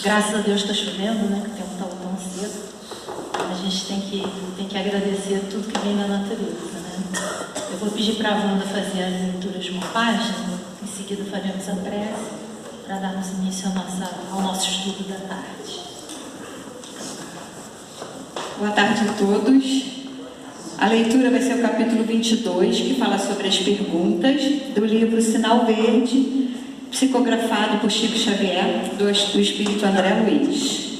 Graças a Deus está chovendo, né? Que o tempo está tão cedo. A gente tem que agradecer tudo que vem da natureza, né? Eu vou pedir para a Wanda fazer as leituras de uma página, em seguida faremos a prece, para darmos início ao nosso estudo da tarde. Boa tarde a todos. A leitura vai ser o capítulo 22, que fala sobre as perguntas do livro Sinal Verde, psicografado por Chico Xavier, do Espírito André Luiz.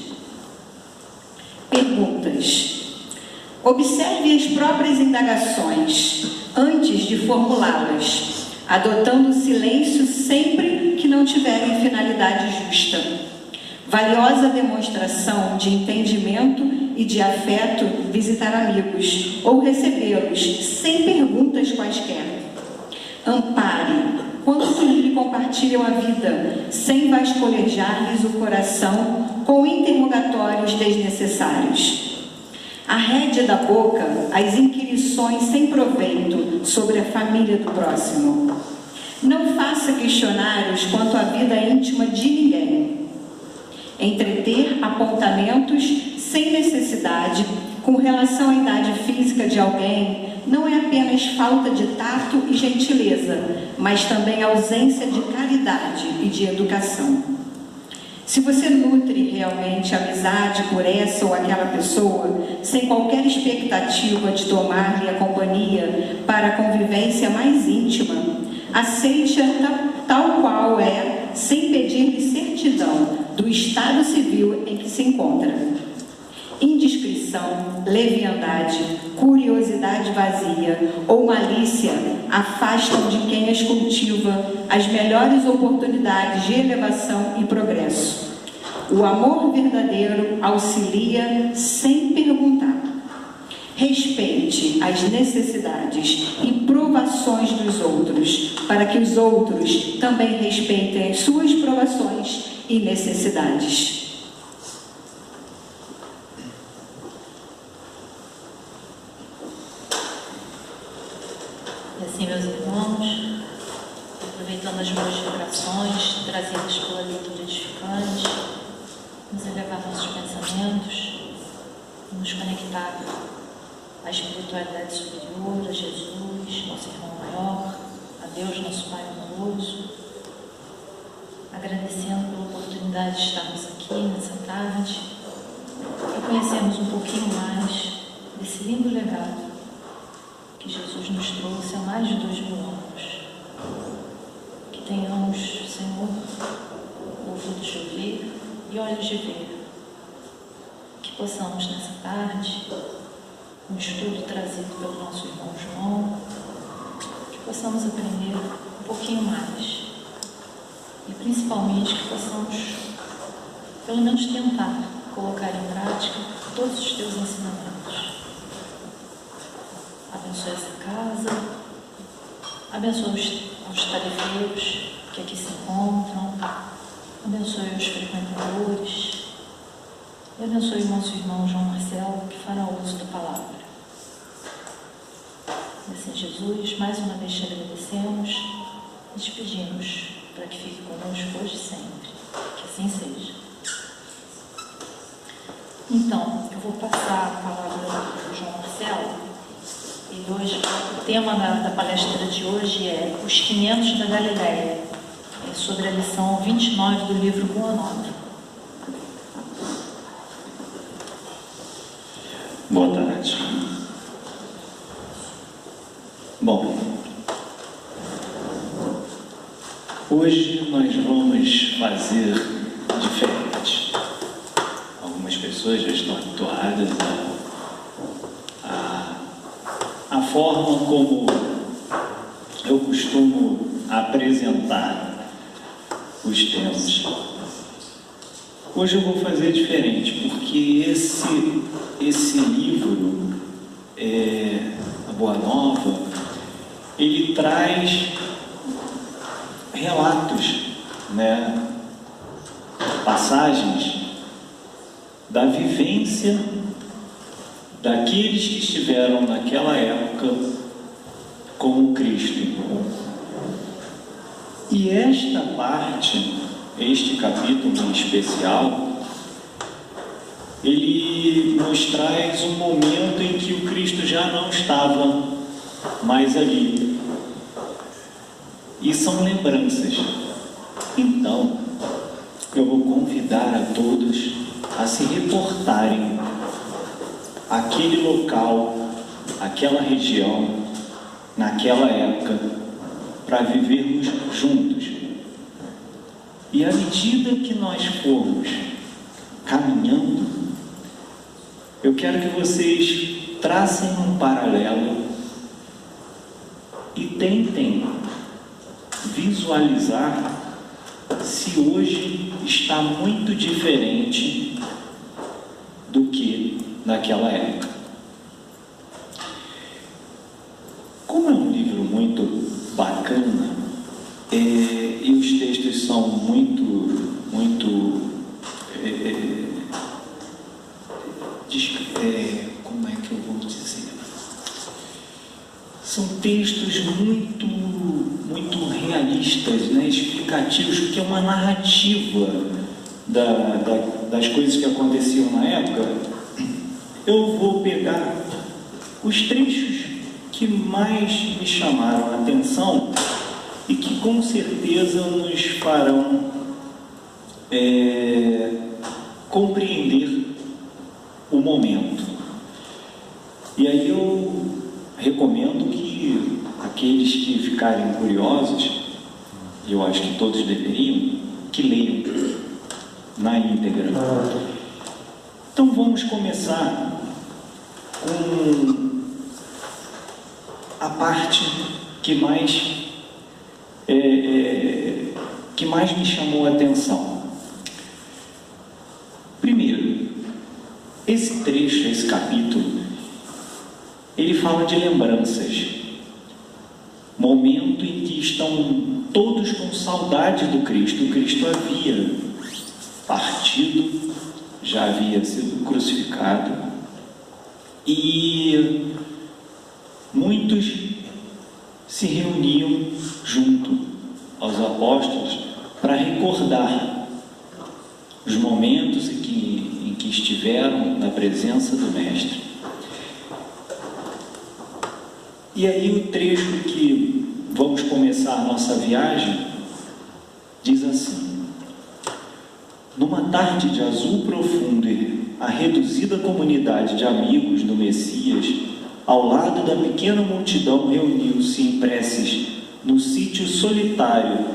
Perguntas. Observe as próprias indagações antes de formulá-las, adotando o silêncio sempre que não tiverem finalidade justa. Valiosa demonstração de entendimento e de afeto visitar amigos ou recebê-los sem perguntas quaisquer. Ampare quanto lhe compartilham a vida, sem vasculhejar-lhes o coração com interrogatórios desnecessários. Arrede da boca as inquirições sem proveito sobre a família do próximo. Não faça questionários quanto à vida íntima de ninguém. Entreter apontamentos sem necessidade com relação à idade física de alguém não é apenas falta de tato e gentileza, mas também ausência de caridade e de educação. Se você nutre realmente amizade por essa ou aquela pessoa, sem qualquer expectativa de tomar-lhe a companhia para a convivência mais íntima, aceite-a tal qual é, sem pedir-lhe certidão do estado civil em que se encontra. Indiscrição, leviandade, curiosidade vazia ou malícia afastam de quem as cultiva as melhores oportunidades de elevação e progresso. O amor verdadeiro auxilia sem perguntar. Respeite as necessidades e provações dos outros, para que os outros também respeitem as suas provações e necessidades. E assim, meus irmãos, aproveitando as boas vibrações trazidas pela leitura edificante, nos elevar nossos pensamentos, nos conectar à espiritualidade superior, a Jesus, nosso irmão maior, a Deus, nosso Pai amoroso, agradecendo pela oportunidade de estarmos aqui nessa tarde e conhecermos um pouquinho mais desse lindo legado que Jesus nos trouxe há mais de 2000 anos. Que tenhamos, Senhor, ouvidos de ouvir e olhos de ver. Que possamos nessa tarde, um estudo trazido pelo nosso irmão João, que possamos aprender um pouquinho mais. E principalmente que possamos, pelo menos, tentar colocar em prática todos os teus ensinamentos. Abençoe essa casa, abençoe os tarefeiros que aqui se encontram, abençoe os frequentadores e abençoe o nosso irmão João Marcelo, que fará uso da palavra. E assim, Jesus, mais uma vez te agradecemos e te pedimos para que fique conosco hoje e sempre, que assim seja. Então, eu vou passar a palavra para o João Marcelo. E hoje, o tema da palestra de hoje é Os 500 da Galileia, sobre a lição 29 do livro Boa Nova. Boa tarde. Bom, hoje nós vamos fazer diferente. Algumas pessoas já estão habituadas a forma como eu costumo apresentar os temas. Hoje eu vou fazer diferente, porque esse livro, A Boa Nova, ele traz relatos, né, passagens da vivência daqueles que estiveram naquela época com o Cristo. E esta parte, este capítulo em especial, ele nos traz um momento em que o Cristo já não estava mais ali. E são lembranças. Então, eu vou convidar a todos a se reportarem àquele local, àquela região, naquela época, para vivermos juntos. E à medida que nós formos caminhando, eu quero que vocês tracem um paralelo e tentem visualizar se hoje está muito diferente do que naquela época. Como é um livro muito bacana, e os textos são muito como é que eu vou dizer? São textos muito realistas, né? Explicativos, porque é uma narrativa das coisas que aconteciam na época. Eu vou pegar os trechos que mais me chamaram a atenção e que com certeza nos farão compreender o momento. E aí eu recomendo que aqueles que ficarem curiosos, e eu acho que todos deveriam, que leiam na íntegra. Então vamos começar com a parte que mais me chamou a atenção. Primeiro, esse trecho, esse capítulo, ele fala de lembranças, momento em que estão todos com saudade do Cristo. O Cristo havia partido, já havia sido crucificado, e muitos se reuniam junto aos apóstolos para recordar os momentos em que estiveram na presença do Mestre. E aí o trecho que vamos começar a nossa viagem diz assim: numa tarde de azul profundo, a reduzida comunidade de amigos do Messias, ao lado da pequena multidão, reuniu-se em preces no sítio solitário.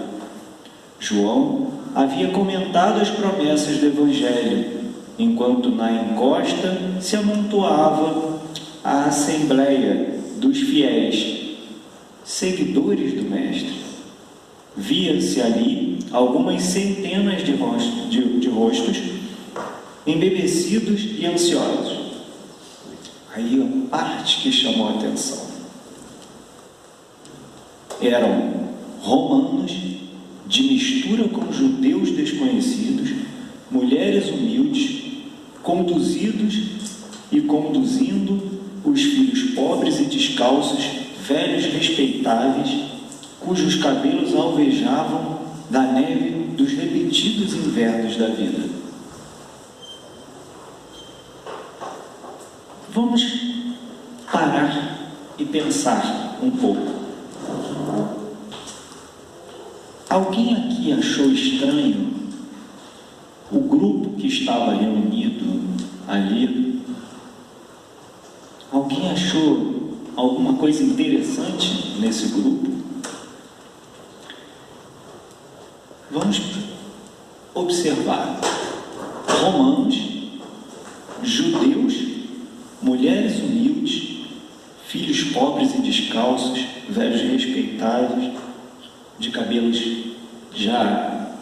João havia comentado as promessas do Evangelho, enquanto na encosta se amontoava a assembleia dos fiéis, seguidores do Mestre. Via-se ali algumas centenas de rostos embebecidos e ansiosos. Aí a parte que chamou a atenção: eram romanos de mistura com judeus desconhecidos, mulheres humildes, conduzindo os filhos pobres e descalços, velhos respeitáveis, cujos cabelos alvejavam da neve dos repetidos invernos da vida. Vamos parar e pensar um pouco. Alguém aqui achou estranho o grupo que estava reunido ali? Alguém achou alguma coisa interessante nesse grupo? Vamos observar: romanos, judeus, mulheres humildes, filhos pobres e descalços, velhos respeitados, de cabelos já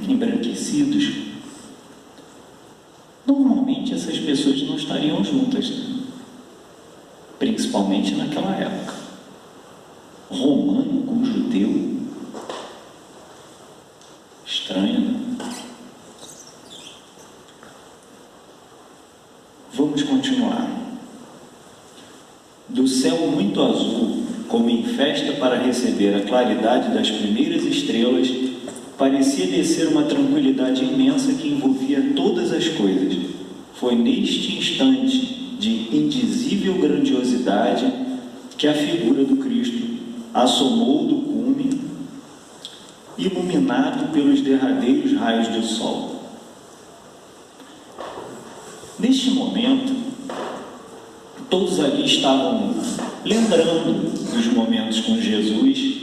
embranquecidos. Normalmente essas pessoas não estariam juntas, né? Principalmente naquela época. Romano com judeu. Estranho, né? Vamos continuar. Do céu muito azul, como em festa para receber a claridade das primeiras estrelas, parecia descer uma tranquilidade imensa que envolvia todas as coisas. foi neste instante de indizível grandiosidade que a figura do Cristo assomou do cume, iluminado pelos derradeiros raios do sol. Neste momento, todos ali estavam lembrando dos momentos com Jesus,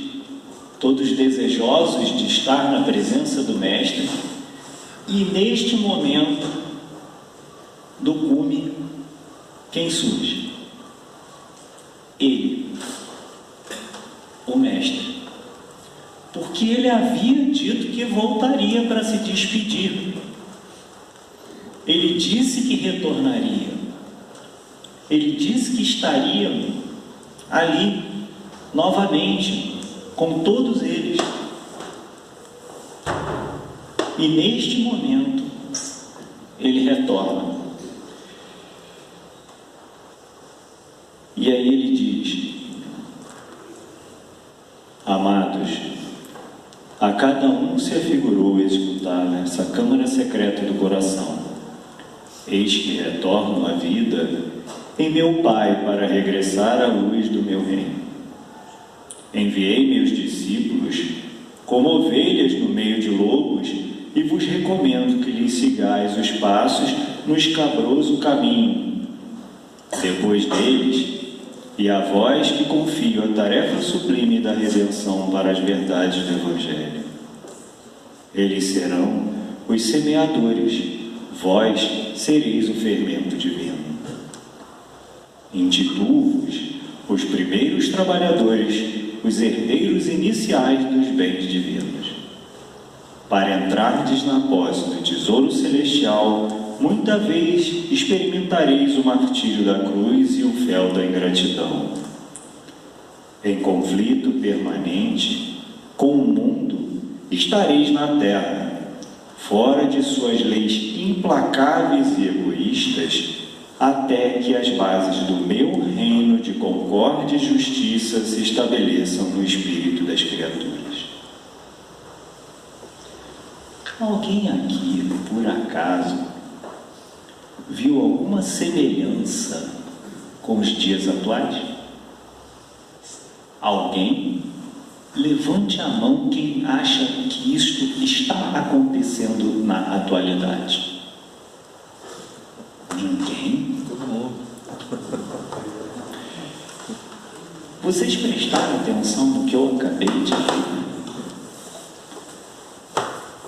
todos desejosos de estar na presença do Mestre, e neste momento do cume, quem surge? Ele, o Mestre, porque ele havia dito que voltaria para se despedir. Ele disse que retornaria. Ele disse que estaria ali novamente com todos eles. E neste momento ele retorna. E aí ele diz: amados, a cada um se afigurou escutar nessa câmara secreta do coração. Eis que retorno à vida em meu Pai para regressar à luz do meu reino. Enviei meus discípulos como ovelhas no meio de lobos e vos recomendo que lhes sigais os passos no escabroso caminho. Depois deles, e a vós que confio a tarefa sublime da redenção para as verdades do Evangelho. Eles serão os semeadores, vós sereis o fermento divino. Intitulo-vos os primeiros trabalhadores, os herdeiros iniciais dos bens divinos. Para entrardes na posse do tesouro celestial, muita vez experimentareis o martírio da cruz e o fel da ingratidão. Em conflito permanente com o mundo, estareis na terra, fora de suas leis implacáveis e egoístas, até que as bases do meu reino de concórdia e justiça se estabeleçam no espírito das criaturas. Alguém aqui, por acaso, viu alguma semelhança com os dias atuais? Alguém? Levante a mão quem acha que isto está acontecendo na atualidade. Ninguém? Vocês prestaram atenção no que eu acabei de ler?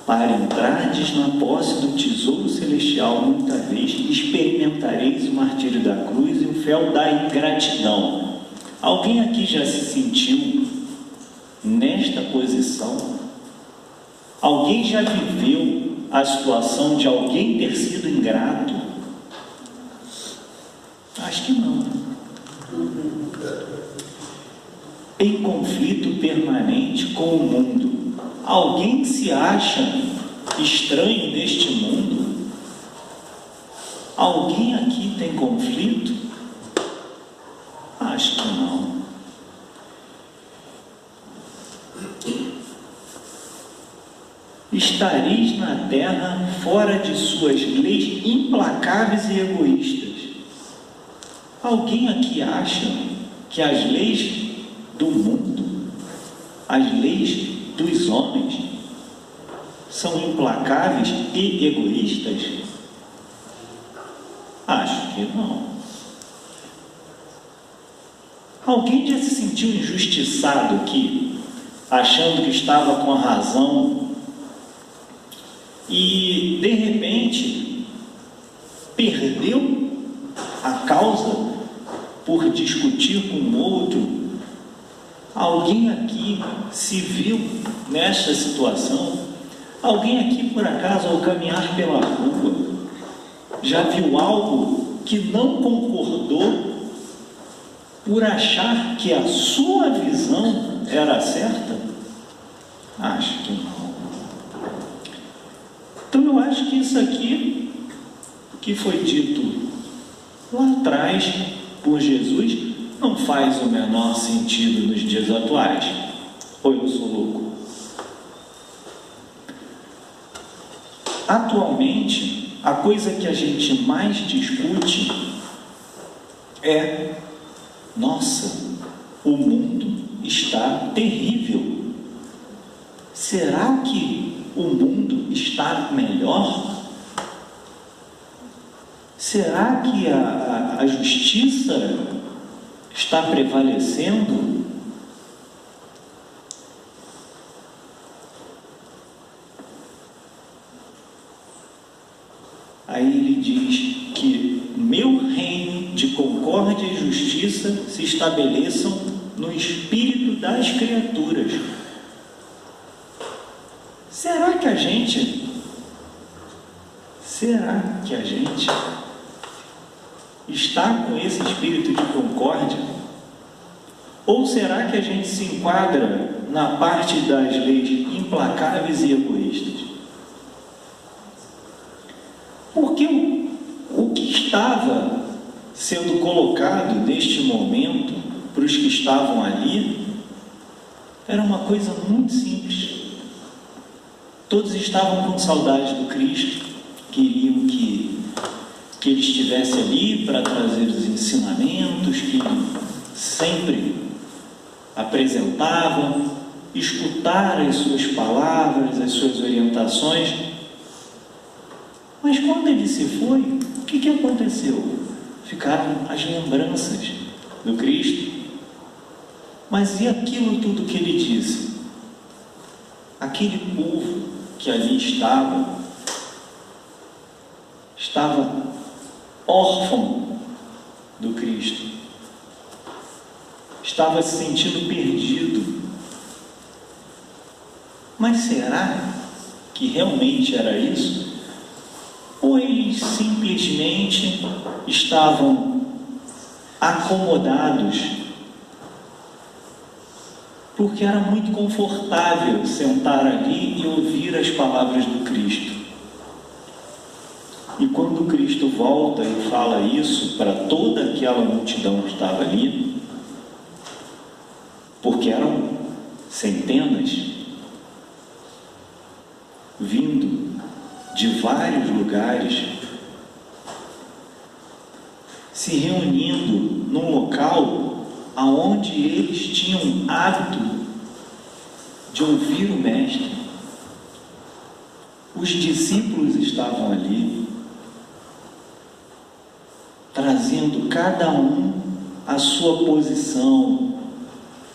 Para entrardes na posse do tesouro celestial, muita vez experimentareis o martírio da cruz e o fel da ingratidão. Alguém aqui já se sentiu nesta posição? Alguém já viveu a situação de alguém ter sido ingrato? Acho que não. Em conflito permanente com o mundo. Alguém se acha estranho neste mundo? Alguém aqui tem conflito? Acho que não. Estareis na terra fora de suas leis implacáveis e egoístas. Alguém aqui acha que as leis do mundo, as leis dos homens, são implacáveis e egoístas? Acho que não. Alguém já se sentiu injustiçado aqui, achando que estava com a razão e, de repente, perdeu a causa por discutir com o outro? Alguém aqui se viu nesta situação? Alguém aqui, por acaso, ao caminhar pela rua, já viu algo que não concordou por achar que a sua visão era certa? Acho que não. Então eu acho que isso aqui, que foi dito lá atrás por Jesus, não faz o menor sentido nos dias atuais. Ou eu sou louco? Atualmente, a coisa que a gente mais discute é: nossa, o mundo está terrível. Será que o mundo está melhor? Será que a justiça está prevalecendo? Aí ele diz que meu reino de concórdia e justiça se estabeleçam no espírito das criaturas. Será que a gente está com esse espírito de concórdia? Ou será que a gente se enquadra na parte das leis implacáveis e egoístas? Porque o que estava sendo colocado neste momento para os que estavam ali era uma coisa muito simples. Todos estavam com saudade do Cristo, queriam que ele estivesse ali para trazer os ensinamentos que ele sempre apresentava, escutar as suas palavras, as suas orientações. Mas quando ele se foi, o que aconteceu? Ficaram as lembranças do Cristo. Mas e aquilo tudo que ele disse? Aquele povo que ali estava órfão do Cristo, estava se sentindo perdido. Mas será que realmente era isso? Ou eles simplesmente estavam acomodados, porque era muito confortável sentar ali e ouvir as palavras do Cristo? E quando Cristo volta e fala isso para toda aquela multidão que estava ali, porque eram centenas vindo de vários lugares, se reunindo num local aonde eles tinham hábito de ouvir o Mestre. Os discípulos estavam ali, trazendo cada um a sua posição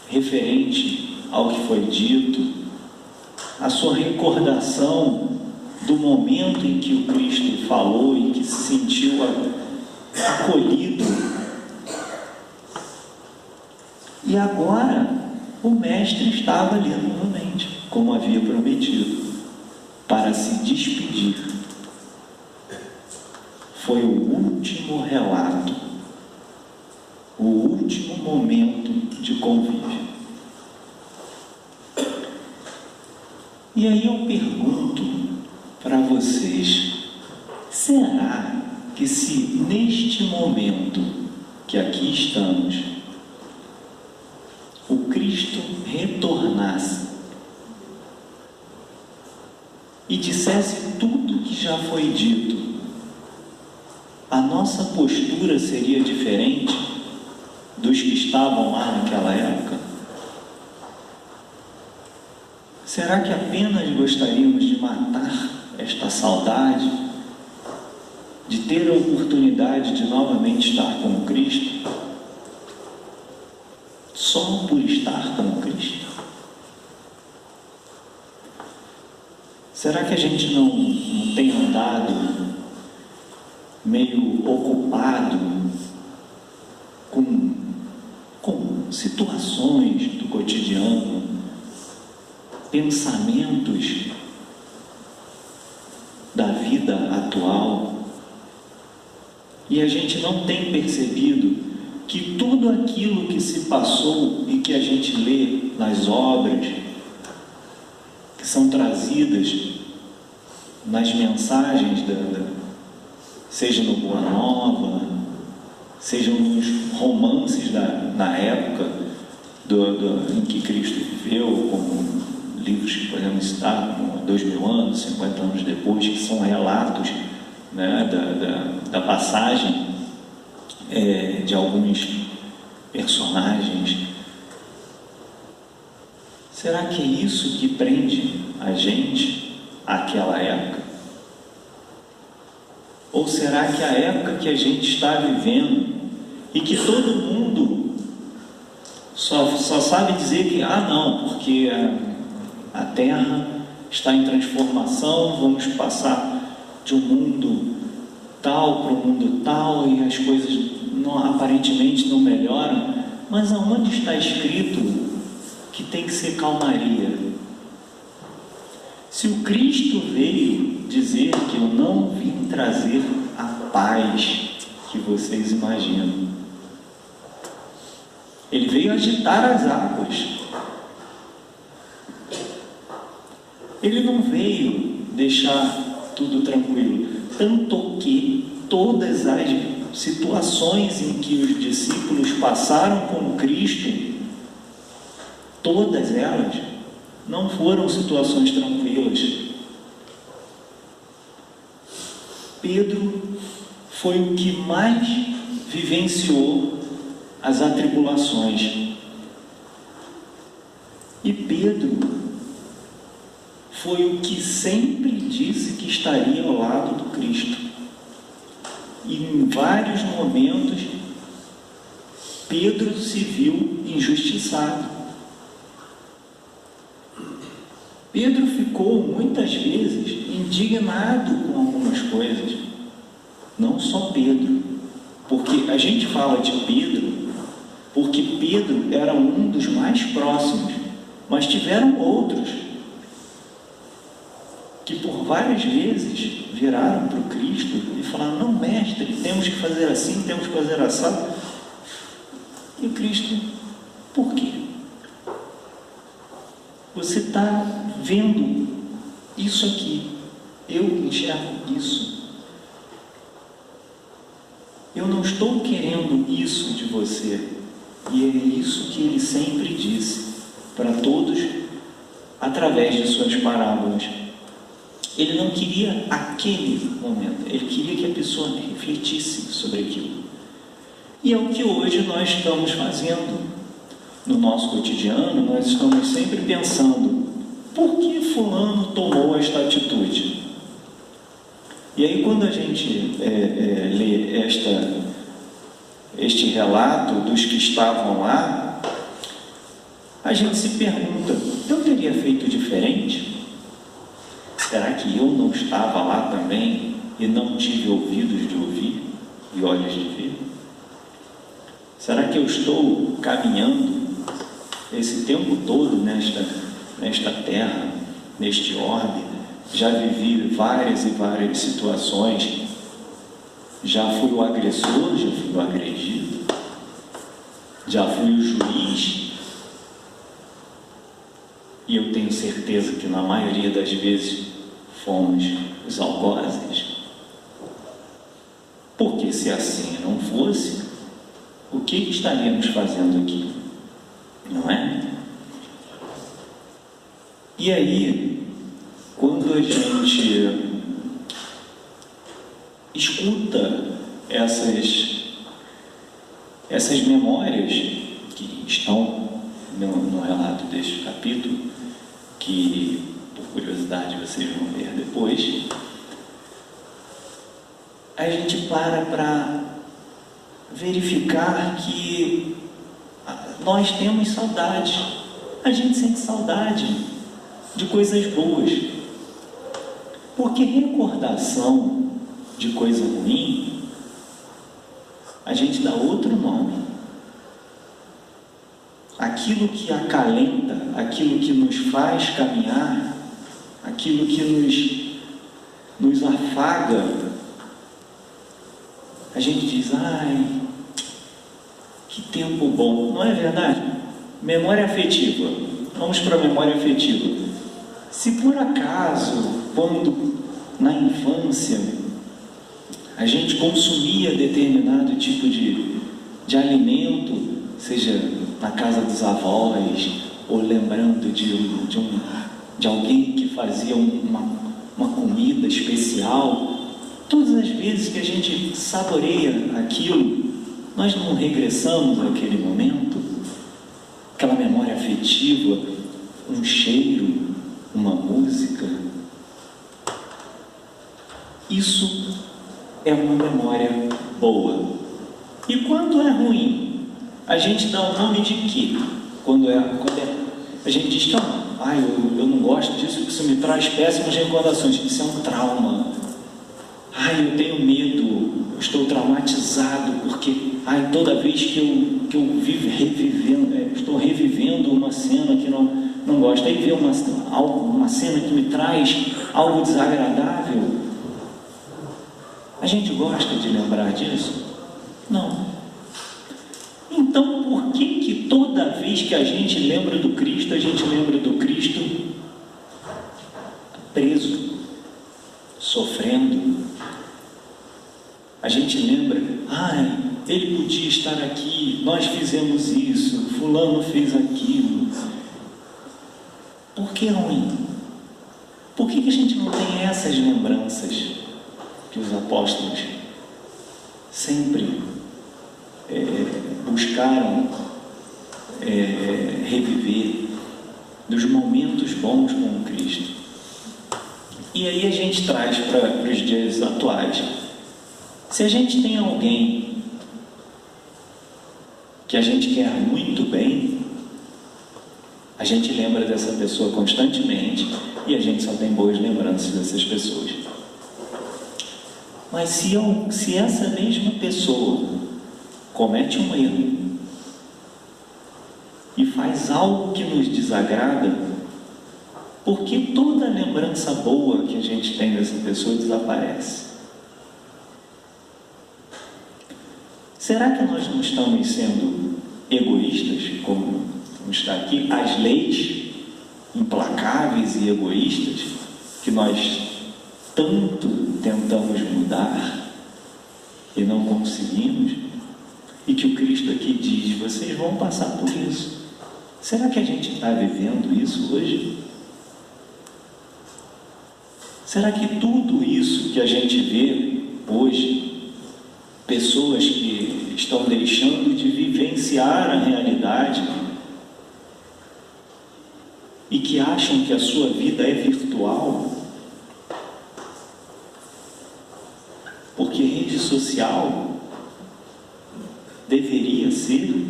referente ao que foi dito, a sua recordação do momento em que o Cristo falou e que se sentiu acolhido. E agora o Mestre estava ali novamente, como havia prometido, para se despedir. Foi o último relato, o último momento de convívio. E aí eu pergunto para vocês: será que se neste momento que aqui estamos, o Cristo retornasse e dissesse tudo que já foi dito, a nossa postura seria diferente dos que estavam lá naquela época? Será que apenas gostaríamos de matar esta saudade, de ter a oportunidade de novamente estar com o Cristo, só por estar com o Cristo? Será que a gente não tem andado meio ocupado com situações do cotidiano, pensamentos da vida atual, e a gente não tem percebido que tudo aquilo que se passou e que a gente lê nas obras que são trazidas nas mensagens seja no Boa Nova, seja nos romances na época em que Cristo viveu, como livros que podemos citar, como 2000 anos, 50 anos depois, que são relatos né, da passagem de alguns personagens. Será que é isso que prende a gente àquela época? Ou será que a época que a gente está vivendo e que todo mundo só sabe dizer que, não, porque a Terra está em transformação, vamos passar de um mundo tal para um mundo tal e as coisas aparentemente não melhoram, mas aonde está escrito que tem que ser calmaria? Se o Cristo veio dizer que eu não vim trazer a paz que vocês imaginam, ele veio agitar as águas. Ele não veio deixar tudo tranquilo, tanto que todas as situações em que os discípulos passaram com Cristo, todas elas não foram situações tranquilas. Pedro foi o que mais vivenciou as atribulações. E Pedro foi o que sempre disse que estaria ao lado do Cristo. E em vários momentos, Pedro se viu injustiçado. Pedro ficou muitas vezes indignado com algumas coisas. Não só Pedro, porque a gente fala de Pedro porque Pedro era um dos mais próximos, mas tiveram outros que por várias vezes viraram para o Cristo e falaram: não, mestre, temos que fazer assim, temos que fazer assim. E o Cristo: por quê? Você está vendo isso aqui, eu enxergo isso. Eu não estou querendo isso de você. E é isso que ele sempre disse para todos através de suas parábolas. Ele não queria aquele momento, ele queria que a pessoa refletisse sobre aquilo. E é o que hoje nós estamos fazendo no nosso cotidiano. Nós estamos sempre pensando: por que fulano tomou esta atitude? E aí, quando a gente lê este relato dos que estavam lá, a gente se pergunta: eu teria feito diferente? Será que eu não estava lá também e não tive ouvidos de ouvir e olhos de ver? Será que eu estou caminhando esse tempo todo nesta terra, neste orbe? Já vivi várias e várias situações. Já fui o agressor, já fui o agredido, já fui o juiz. E eu tenho certeza que na maioria das vezes fomos os algozes. Porque se assim não fosse, o que estaríamos fazendo aqui? Não é? E aí, quando a gente escuta essas memórias que estão no relato deste capítulo, que por curiosidade vocês vão ver depois, a gente para verificar que nós temos saudade. A gente sente saudade de coisas boas, porque recordação de coisa ruim a gente dá outro nome. Aquilo que acalenta, aquilo que nos faz caminhar, aquilo que nos afaga, a gente diz: ai, que tempo bom. Não é verdade? Memória afetiva. Vamos para a memória afetiva. Se por acaso, quando na infância a gente consumia determinado tipo de alimento, seja na casa dos avós, ou lembrando de alguém que fazia uma comida especial, Todas as vezes que a gente saboreia aquilo, nós não regressamos àquele momento, aquela memória afetiva, um cheiro, uma música. Isso é uma memória boa. E quando é ruim, a gente dá o nome de quê? Quando a gente diz que eu não gosto disso porque isso me traz péssimas recordações. Isso é um trauma. Eu tenho medo, eu estou traumatizado porque toda vez que eu vivo revivendo, estou revivendo uma cena que não gosto. Aí vê uma cena que me traz algo desagradável. A gente gosta de lembrar disso? Não. Então, por que toda vez que a gente lembra do Cristo, a gente lembra do Cristo preso, sofrendo? A gente lembra, ele podia estar aqui, nós fizemos isso, fulano fez aquilo. Por que ruim? Por que a gente não tem essas lembranças que os apóstolos sempre buscaram reviver dos momentos bons com o Cristo? E aí a gente traz para os dias atuais. Se a gente tem alguém que a gente quer muito bem, a gente lembra dessa pessoa constantemente e a gente só tem boas lembranças dessas pessoas. Mas se essa mesma pessoa comete um erro e faz algo que nos desagrada, por que toda lembrança boa que a gente tem dessa pessoa desaparece? Será que nós não estamos sendo egoístas, como está aqui? As leis implacáveis e egoístas que nós tanto tentamos mudar e não conseguimos, e que o Cristo aqui diz, vocês vão passar por isso. Será que a gente está vivendo isso hoje? Será que tudo isso que a gente vê hoje, pessoas que estão deixando de vivenciar a realidade e que acham que a sua vida é virtual, porque rede social deveria ser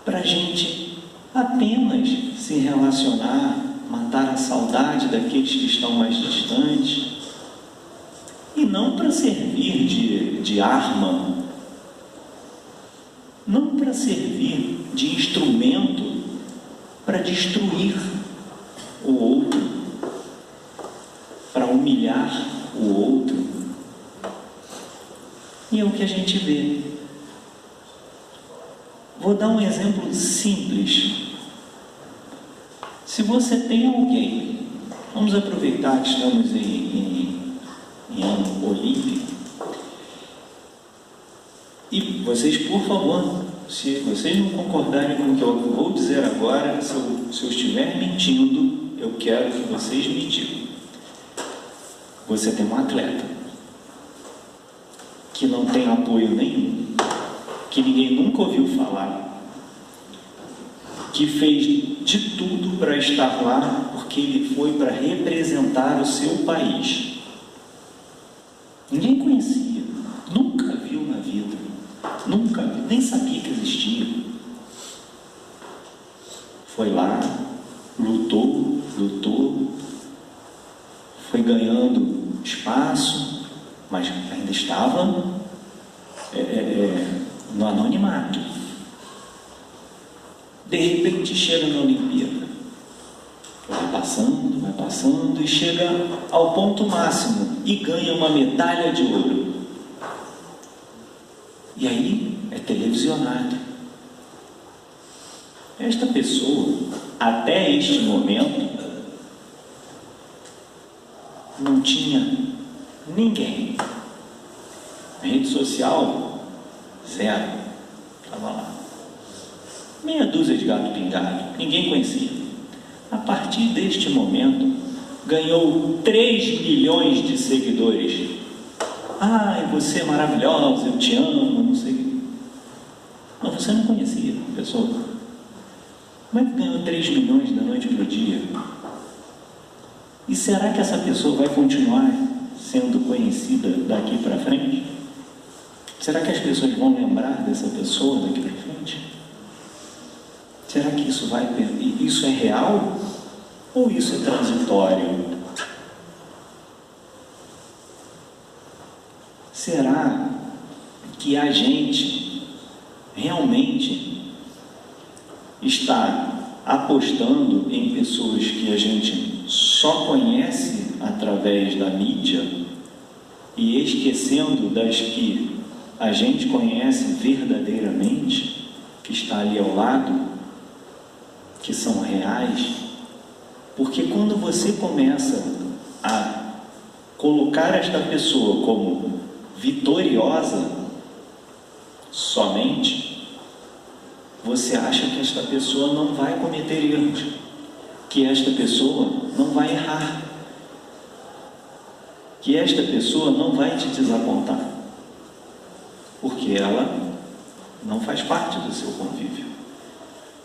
para a gente apenas se relacionar, matar a saudade daqueles que estão mais distantes, e não para servir de arma, não para servir de instrumento para destruir o outro, para humilhar o outro. E é o que a gente vê. Vou dar um exemplo simples. Se você tem alguém, vamos aproveitar que estamos em ano olímpico, e vocês, por favor, se vocês não concordarem com o que eu vou dizer agora, se eu estiver mentindo, eu quero que vocês me digam. Você tem um atleta que não tem apoio nenhum, que ninguém nunca ouviu falar, que fez de tudo para estar lá, porque ele foi para representar o seu país. Ninguém conhecia, nunca viu na vida, nunca, nem sabia que existia. Foi lá, lutou, foi ganhando espaço, mas ainda estava no anonimato. De repente chega na Olimpíada, vai passando e chega ao ponto máximo e ganha uma medalha de ouro. E aí é televisionado. Esta pessoa, até este momento, não tinha ninguém. A rede social, zero. Estava lá. Meia dúzia de gato pingado, ninguém conhecia. A partir deste momento, ganhou 3 milhões de seguidores Ai, você é maravilhosa, eu te amo, não sei. Não, você não conhecia a pessoa. Como é que ganhou 3 milhões da noite para o dia? E será que essa pessoa vai continuar sendo conhecida daqui para frente? Será que as pessoas vão lembrar dessa pessoa daqui para frente? Será que isso é real? Ou isso é transitório? Será que a gente realmente está apostando em pessoas que a gente só conhece através da mídia e esquecendo das que a gente conhece verdadeiramente, que está ali ao lado, que são reais? Porque quando você começa a colocar esta pessoa como vitoriosa somente, você acha que esta pessoa não vai cometer erros, que esta pessoa não vai errar, que esta pessoa não vai te desapontar, porque ela não faz parte do seu convívio.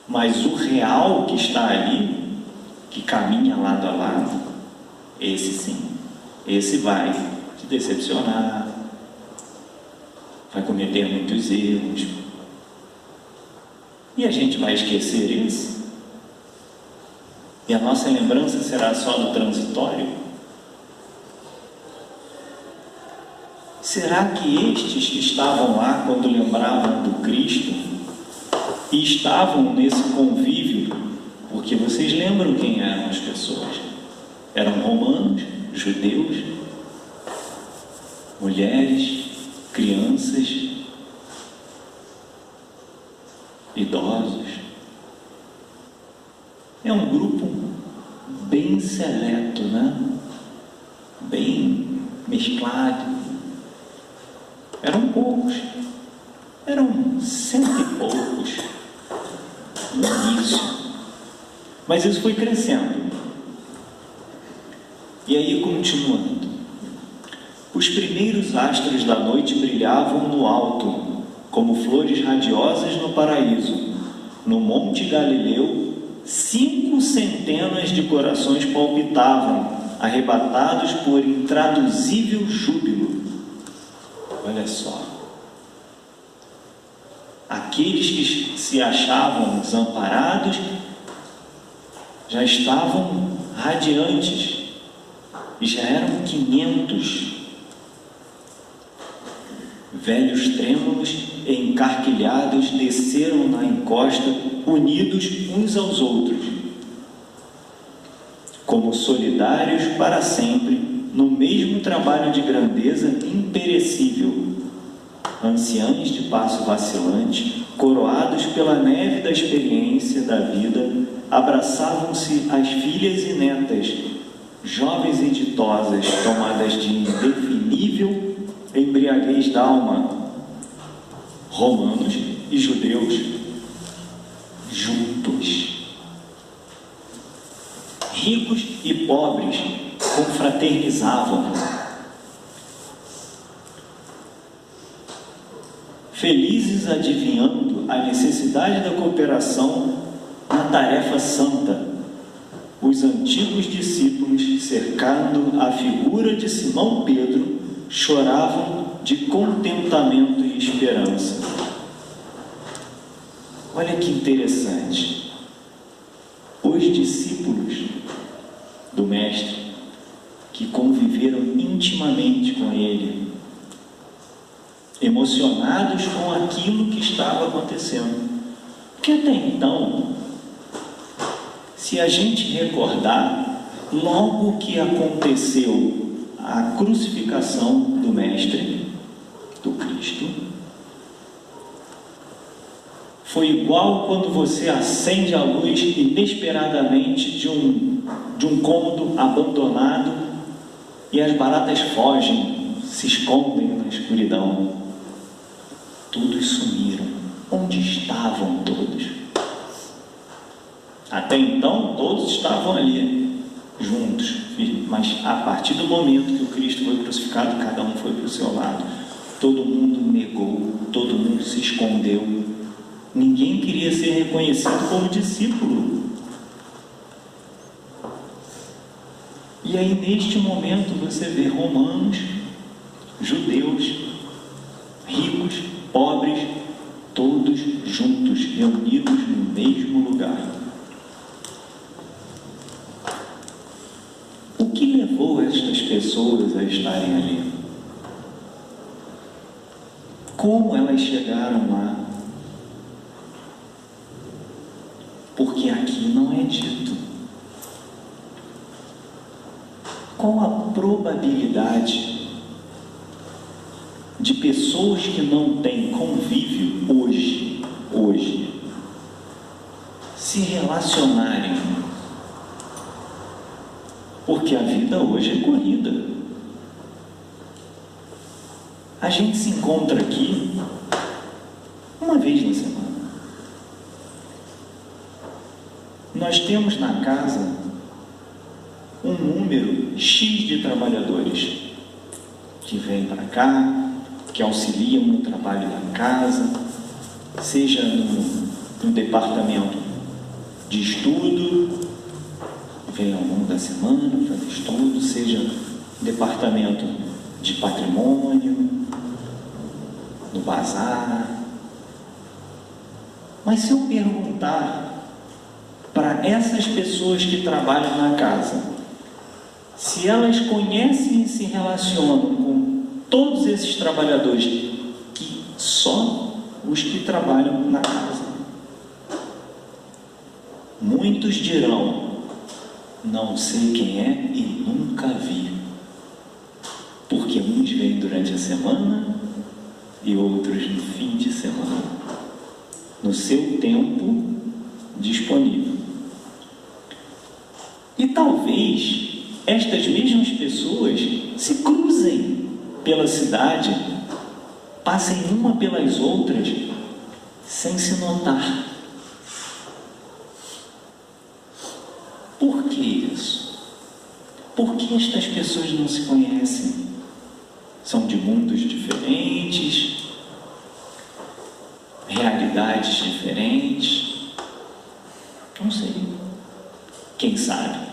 Mas o real que está ali, que caminha lado a lado, esse sim, esse vai te decepcionar, vai cometer muitos erros. E a gente vai esquecer isso? E a nossa lembrança será só do transitório? Será que estes que estavam lá quando lembravam do Cristo e estavam nesse convívio, porque vocês lembram quem eram as pessoas? Eram romanos, judeus, mulheres, crianças, idosos. É um grupo bem seleto, né? Bem mesclado. Eram poucos, eram 100 e poucos no início, mas isso foi crescendo. E aí, continuando, os primeiros astros da noite brilhavam no alto, como flores radiosas no paraíso. No Monte Galileu, 5 centenas de corações palpitavam, arrebatados por intraduzível júbilo. Olha só, aqueles que se achavam desamparados já estavam radiantes, e já eram 500. Velhos trêmulos e encarquilhados desceram na encosta, unidos uns aos outros, como solidários para sempre, no mesmo trabalho de grandeza imperecível. Anciães de passo vacilante, coroados pela neve da experiência da vida, abraçavam-se as filhas e netas, jovens e ditosas, tomadas de indefinível embriaguez d'alma. Romanos e judeus juntos, ricos e pobres confraternizavam, felizes adivinhando a necessidade da cooperação na tarefa santa. Os antigos discípulos, cercando a figura de Simão Pedro, choravam de contentamento e esperança. Olha que interessante. Os discípulos do Mestre, que conviveram intimamente com ele, emocionados com aquilo que estava acontecendo. Porque até então, se a gente recordar, logo que aconteceu a crucificação do Mestre, do Cristo, foi igual quando você acende a luz inesperadamente de um cômodo abandonado e as baratas fogem, se escondem na escuridão. Todos sumiram. Onde estavam todos? Até então, todos estavam ali. juntos, firmes. Mas a partir do momento que o Cristo foi crucificado, cada um foi para o seu lado. Todo mundo negou, todo mundo se escondeu. Ninguém queria ser reconhecido como discípulo. E aí, neste momento, você vê romanos, judeus, ricos, pobres, todos juntos, reunidos no mesmo lugar. O que levou estas pessoas a estarem ali? Como elas chegaram lá? Porque aqui não é dito. Qual a probabilidade de pessoas que não têm convívio hoje, se relacionarem? Porque a vida hoje é corrida. A gente se encontra aqui uma vez na semana. Nós temos na casa um número X de trabalhadores que vêm para cá, que auxiliam no trabalho da casa, seja no departamento de estudo, vem ao longo da semana fazer estudo, seja no departamento de patrimônio, no bazar. Mas se eu perguntar para essas pessoas que trabalham na casa, se elas conhecem e se relacionam com todos esses trabalhadores, que só os que trabalham na casa, muitos dirão: não sei quem é e nunca vi, porque uns vêm durante a semana e outros no fim de semana, no seu tempo disponível. E talvez estas mesmas pessoas se cruzem pela cidade, passem uma pelas outras sem se notar. Por que isso? Por que estas pessoas não se conhecem? São de mundos diferentes, realidades diferentes? Não sei. Quem sabe?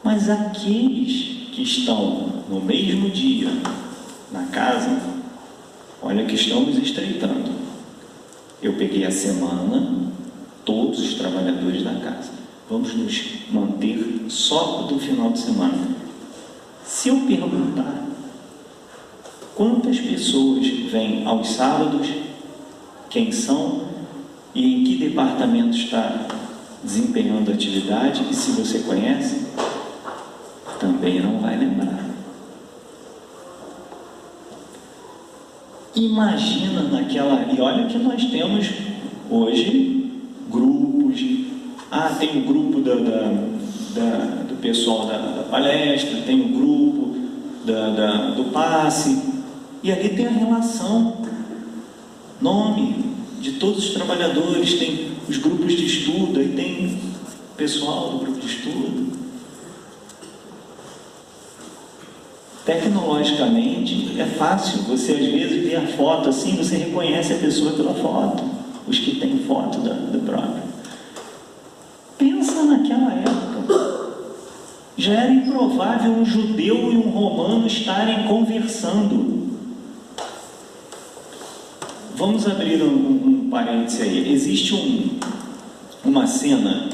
Mas aqueles que estão no mesmo dia na casa, olha que estamos estreitando. Eu peguei a semana, todos os trabalhadores da casa. Vamos nos manter só do final de semana. Se eu perguntar quantas pessoas vêm aos sábados, quem são e em que departamento está desempenhando a atividade, e se você conhece, também não vai lembrar. Imagina naquela... E olha que nós temos hoje grupos. Tem o grupo do pessoal da palestra, tem o grupo do passe, e ali tem a relação, nome de todos os trabalhadores, tem os grupos de estudo, aí tem o pessoal do grupo de estudo. Tecnologicamente é fácil, você às vezes vê a foto assim, você reconhece a pessoa pela foto, os que têm foto do próprio. Pensa naquela época, já era improvável um judeu e um romano estarem conversando. Vamos abrir um parêntese aí. Existe uma cena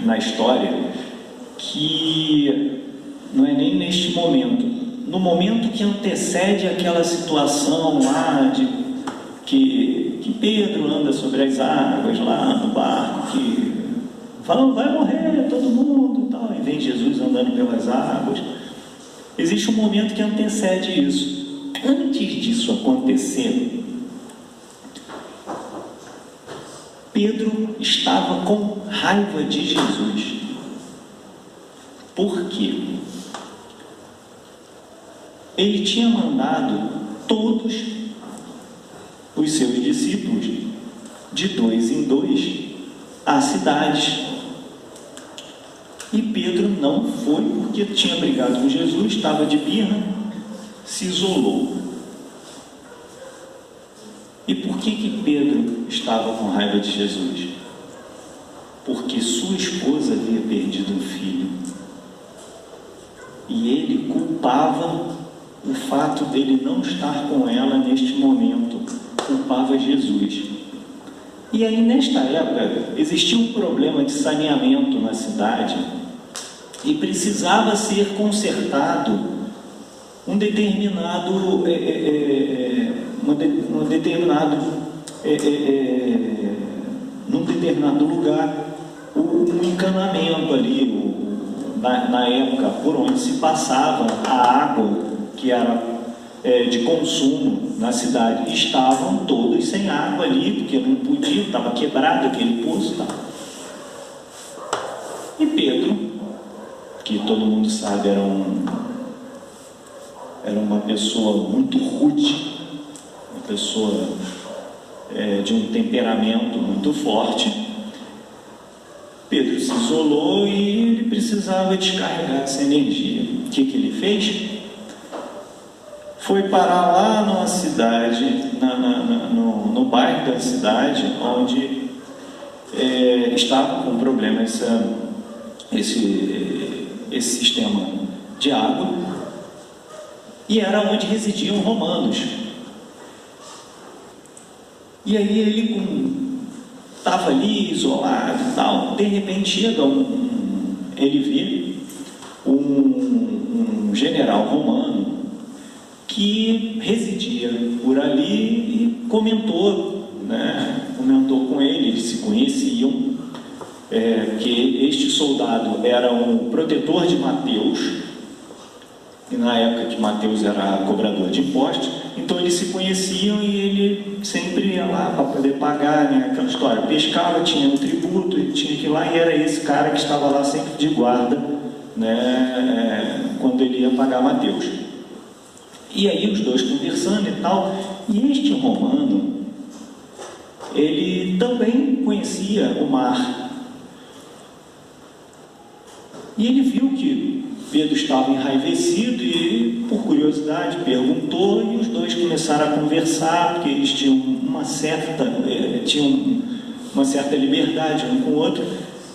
na história que não é nem neste momento, no momento que antecede aquela situação lá de que Pedro anda sobre as águas lá no barco, que falam, vai morrer todo mundo e tal, e vem Jesus andando pelas águas. Existe um momento que antecede isso. Antes disso acontecer, Pedro estava com raiva de Jesus. Por quê? Ele tinha mandado todos os seus discípulos, de 2 em 2, às cidades. E Pedro não foi porque tinha brigado com Jesus, estava de birra, se isolou. E por que Pedro estava com raiva de Jesus? Porque sua esposa havia perdido um filho. E ele culpava o fato dele não estar com ela neste momento, culpava Jesus. E aí, nesta época, existia um problema de saneamento na cidade e precisava ser consertado num determinado lugar, um encanamento ali, na época por onde se passava a água que era de consumo na cidade. Estavam todos sem água ali, porque não podia, estava quebrado aquele poço. Tá? E Pedro, que todo mundo sabe era uma pessoa muito rude, uma pessoa de um temperamento muito forte. Pedro se isolou e ele precisava descarregar essa energia. O que ele fez? Foi parar lá numa cidade, no bairro da cidade, onde estava com problema esse sistema de água, e era onde residiam romanos. E aí ele estava ali isolado e tal, de repente chega ele vê um general romano que residia por ali e comentou com ele, eles se conheciam, que este soldado era um protetor de Mateus, e na época que Mateus era cobrador de impostos, então eles se conheciam e ele sempre ia lá para poder pagar, né, aquela história, pescava, tinha um tributo, ele tinha que ir lá, e era esse cara que estava lá sempre de guarda, né, quando ele ia pagar Mateus. E aí os dois conversando e tal, e este romano, ele também conhecia o mar, e ele viu que Pedro estava enraivecido e, por curiosidade, perguntou, e os dois começaram a conversar, porque eles tinham uma certa liberdade um com o outro,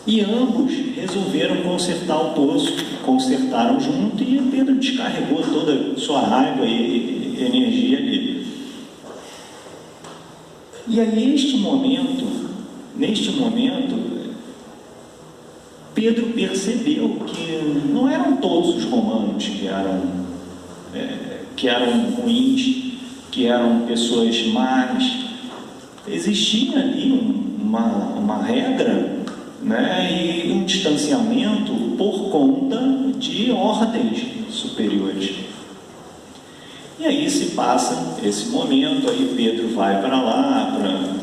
e ambos resolveram consertar o poço, consertaram junto, e Pedro descarregou toda a sua raiva e energia ali. E aí, neste momento, Pedro percebeu que não eram todos os romanos que eram ruins, que eram pessoas más. Existia ali uma regra, né, e um distanciamento por conta de ordens superiores. E aí se passa esse momento, aí Pedro vai para lá,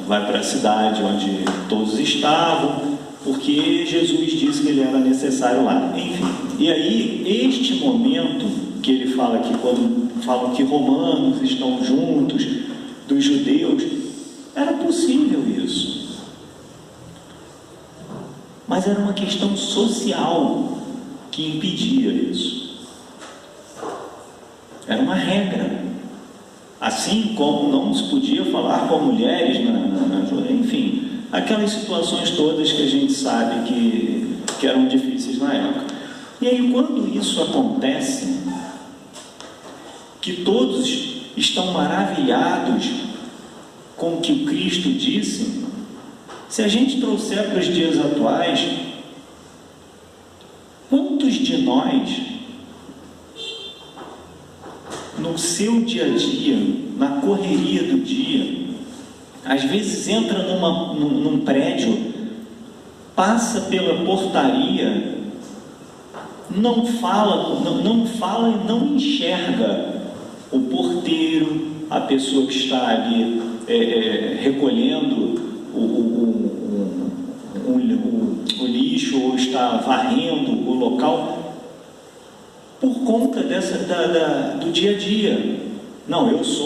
vai para a cidade onde todos estavam, porque Jesus disse que ele era necessário lá. Enfim, e aí este momento que ele fala aqui, quando falam que romanos estão juntos dos judeus, era possível isso, mas era uma questão social que impedia isso. Era uma regra, assim como não se podia falar com mulheres enfim, aquelas situações todas que a gente sabe que eram difíceis na época. E aí, quando isso acontece, que todos estão maravilhados com o que o Cristo disse, se a gente trouxer para os dias atuais, quantos de nós, no seu dia a dia, na correria do dia, às vezes entra num prédio, passa pela portaria, não fala e não enxerga o porteiro, a pessoa que está ali recolhendo o lixo, ou está varrendo o local, por conta do dia a dia. Não, eu sou